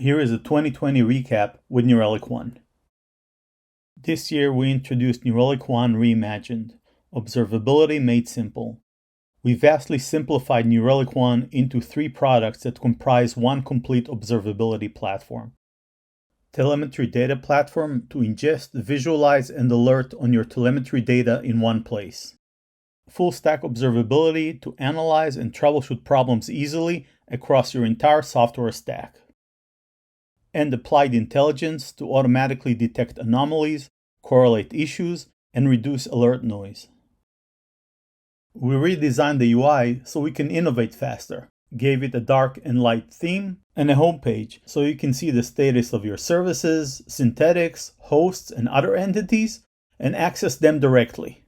Here is a 2020 recap with New Relic One. This year we introduced New Relic One Reimagined, Observability Made Simple. We vastly simplified New Relic One into 3 products that comprise one complete observability platform. Telemetry data platform to ingest, visualize, and alert on your telemetry data in one place. Full stack observability to analyze and troubleshoot problems easily across your entire software stack. And applied intelligence to automatically detect anomalies, correlate issues, and reduce alert noise. We redesigned the UI so we can innovate faster, gave it a dark and light theme, and a homepage so you can see the status of your services, synthetics, hosts, and other entities, and access them directly.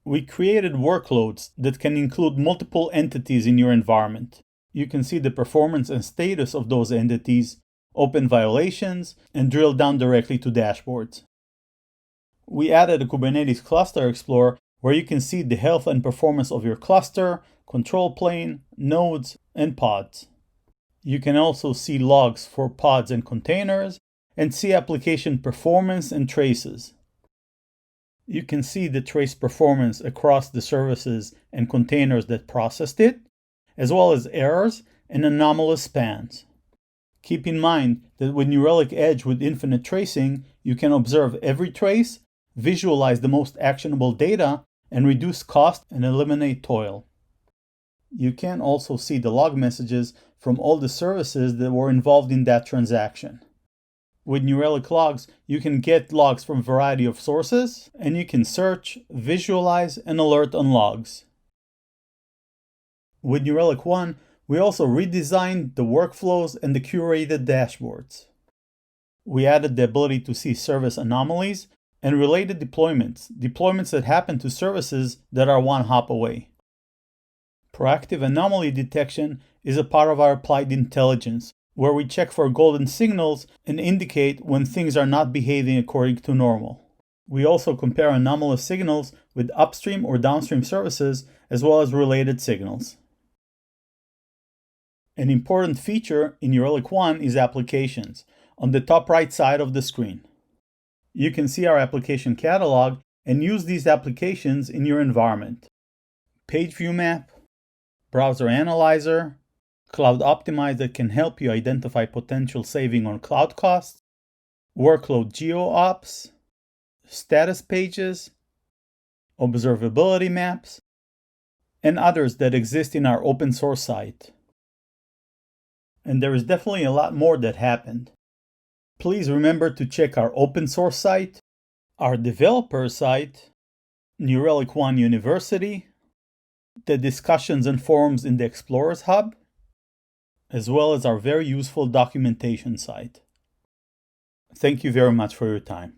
We created workloads that can include multiple entities in your environment. You can see the performance and status of those entities, open violations, and drill down directly to dashboards. We added a Kubernetes Cluster Explorer where you can see the health and performance of your cluster, control plane, nodes, and pods. You can also see logs for pods and containers, and see application performance and traces. You can see the trace performance across the services and containers that processed it, as well as errors and anomalous spans. Keep in mind that with New Relic Edge with infinite tracing, you can observe every trace, visualize the most actionable data, and reduce cost and eliminate toil. You can also see the log messages from all the services that were involved in that transaction. With New Relic Logs, you can get logs from a variety of sources, and you can search, visualize, and alert on logs. With New Relic One, we also redesigned the workflows and the curated dashboards. We added the ability to see service anomalies and related deployments that happen to services that are one hop away. Proactive anomaly detection is a part of our applied intelligence, where we check for golden signals and indicate when things are not behaving according to normal. We also compare anomalous signals with upstream or downstream services, as well as related signals. An important feature in New Relic One is applications, on the top right side of the screen. You can see our application catalog and use these applications in your environment. Page View Map, Browser Analyzer, Cloud Optimize that can help you identify potential saving on cloud costs, Workload GeoOps, Status Pages, Observability Maps, and others that exist in our open source site. And there is definitely a lot more that happened. Please remember to check our open source site, our developer site, New Relic One University, the discussions and forums in the Explorers Hub, as well as our very useful documentation site. Thank you very much for your time.